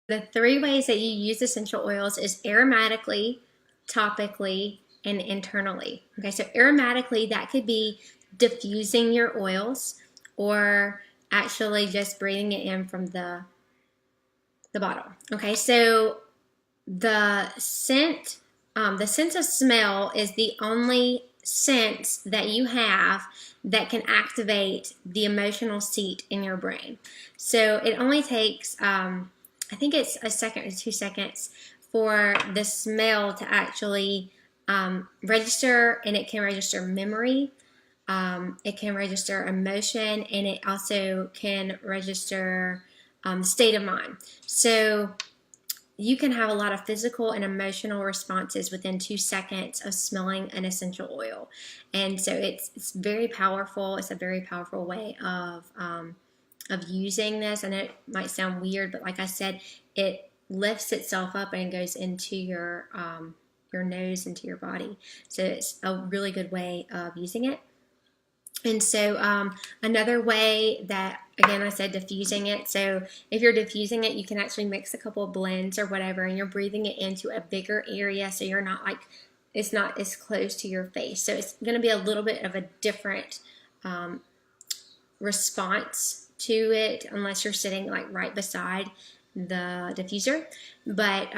The three ways that you use essential oils is aromatically, topically, and internally. Okay, so aromatically, that could be diffusing your oils or actually just breathing it in from the bottle. Okay, so the sense of smell is the only sense that you have that can activate the emotional seat in your brain. So it only takes, I think it's a second or 2 seconds for the smell to actually register, and it can register memory. It can register emotion, and it also can register state of mind. So you can have a lot of physical and emotional responses within 2 seconds of smelling an essential oil. And so it's very powerful. It's a very powerful way of using this. And it might sound weird, but like I said, it lifts itself up and goes into your nose, into your body. So it's a really good way of using it. And so another way that, again, I said diffusing it. So if you're diffusing it, you can actually mix a couple of blends or whatever, and you're breathing it into a bigger area, so you're not like, it's not as close to your face. So it's going to be a little bit of a different response to it, unless you're sitting like right beside the diffuser. But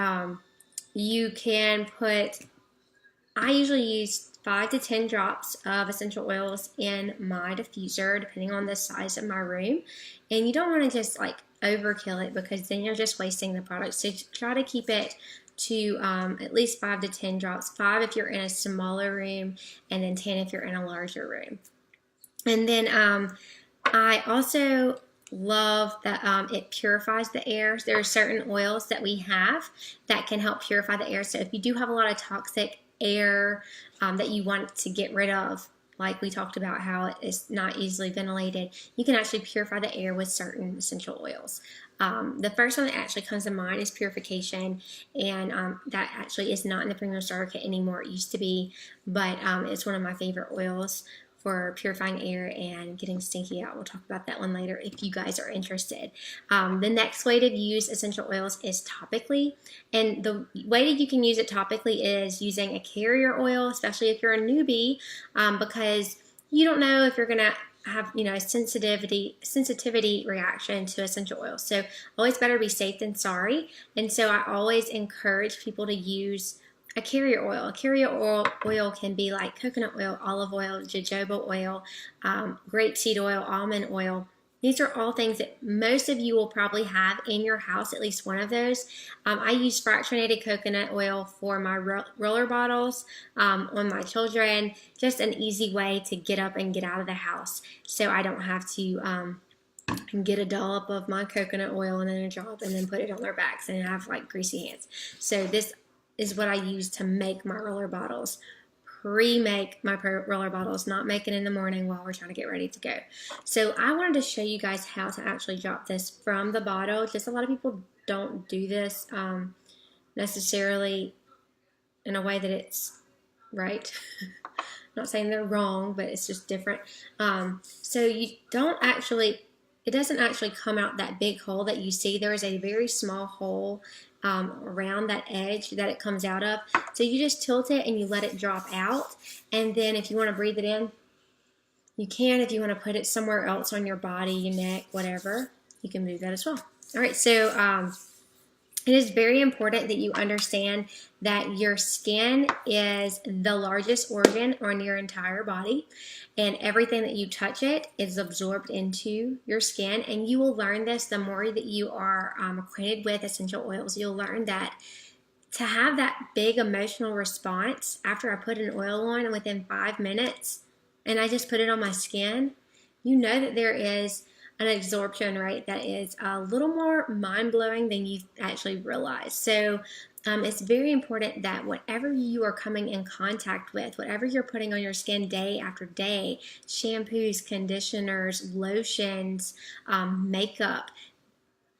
you can put, I usually use 5 to 10 drops of essential oils in my diffuser, depending on the size of my room. And you don't want to just like overkill it, because then you're just wasting the product. So try to keep it to at least 5 to 10 drops. 5 if you're in a smaller room, and then 10 if you're in a larger room. And then I also love that it purifies the air. There are certain oils that we have that can help purify the air. So if you do have a lot of toxic air that you want to get rid of, like we talked about how it's not easily ventilated, you can actually purify the air with certain essential oils. The first one that actually comes to mind is purification, and that actually is not in the premium starter kit anymore. It used to be, but it's one of my favorite oils for purifying air and getting stinky out. We'll talk about that one later if you guys are interested. The next way to use essential oils is topically. And the way that you can use it topically is using a carrier oil, especially if you're a newbie, because you don't know if you're going to have, a sensitivity reaction to essential oils. So always better be safe than sorry. And so I always encourage people to use a carrier oil. A carrier oil can be like coconut oil, olive oil, jojoba oil, grapeseed oil, almond oil. These are all things that most of you will probably have in your house, at least one of those. I use fractionated coconut oil for my roller bottles on my children. Just an easy way to get up and get out of the house, so I don't have to get a dollop of my coconut oil and then a drop and then put it on their backs and have like greasy hands. So this is what I use to make my roller bottles. Pre-make my roller bottles, not make it in the morning while we're trying to get ready to go. So I wanted to show you guys how to actually drop this from the bottle. Just a lot of people don't do this necessarily in a way that it's right. I'm not saying they're wrong, but it's just different. So you don't actually, it doesn't actually come out that big hole that you see. There is a very small hole around that edge that it comes out of. So you just tilt it and you let it drop out. And then if you want to breathe it in, you can. If you want to put it somewhere else on your body, your neck, whatever, you can move that as well. All right, so it is very important that you understand that your skin is the largest organ on your entire body, and everything that you touch it is absorbed into your skin. And you will learn this the more that you are acquainted with essential oils. You'll learn that to have that big emotional response after I put an oil on and within 5 minutes and I just put it on my skin, you know that there is an absorption rate that is a little more mind-blowing than you actually realize. So it's very important that whatever you are coming in contact with, whatever you're putting on your skin day after day, shampoos, conditioners, lotions, makeup,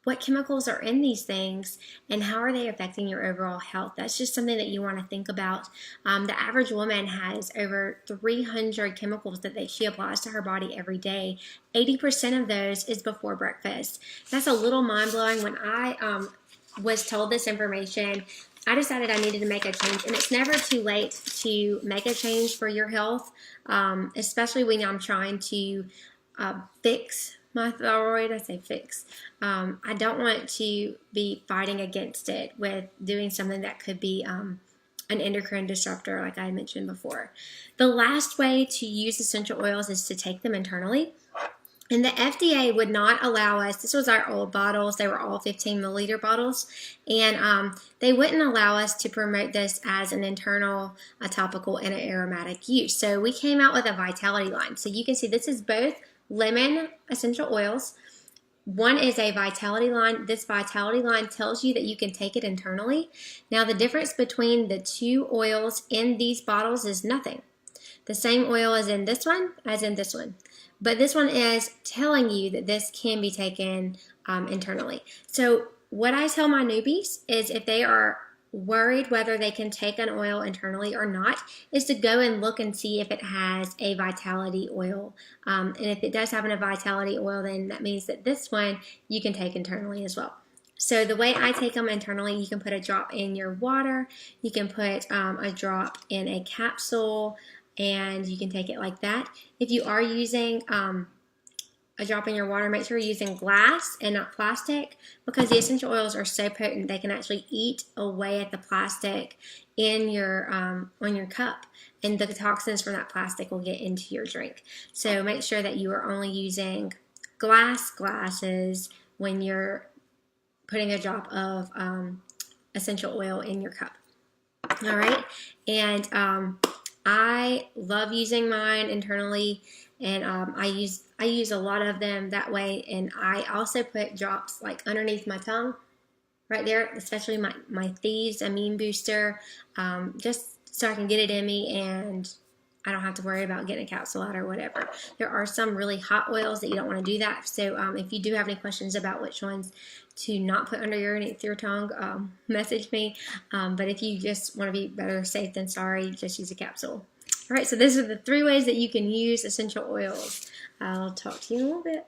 what chemicals are in these things and how are they affecting your overall health? That's just something that you want to think about. The average woman has over 300 chemicals that she applies to her body every day. 80% of those is before breakfast. That's a little mind-blowing. When I was told this information, I decided I needed to make a change. And it's never too late to make a change for your health, especially when I'm trying to fix my thyroid. I say fix. I don't want to be fighting against it with doing something that could be an endocrine disruptor, like I mentioned before. The last way to use essential oils is to take them internally. And the FDA would not allow us, this was our old bottles, they were all 15 milliliter bottles, and they wouldn't allow us to promote this as an internal, a topical, and an aromatic use. So we came out with a vitality line. So you can see this is both lemon essential oils. One is a vitality line. This vitality line tells you that you can take it internally. Now the difference between the two oils in these bottles is nothing. The same oil is in this one as in this one. But this one is telling you that this can be taken internally. So what I tell my newbies is if they are worried whether they can take an oil internally or not, is to go and look and see if it has a vitality oil. And if it does have a vitality oil, then that means that this one you can take internally as well. So the way I take them internally, you can put a drop in your water, you can put a drop in a capsule, and you can take it like that. If you are using a drop in your water, make sure you're using glass and not plastic, because the essential oils are so potent they can actually eat away at the plastic in your on your cup, and the toxins from that plastic will get into your drink. So make sure that you are only using glasses when you're putting a drop of essential oil in your cup. All right, and I love using mine internally, and I use a lot of them that way. And I also put drops like underneath my tongue, right there, especially my Thieves Immune Booster, just so I can get it in me and I don't have to worry about getting a capsule out or whatever. There are some really hot oils that you don't want to do that. So if you do have any questions about which ones to not put underneath your tongue, message me. But if you just want to be better safe than sorry, just use a capsule. All right, so those are the 3 ways that you can use essential oils. I'll talk to you in a little bit.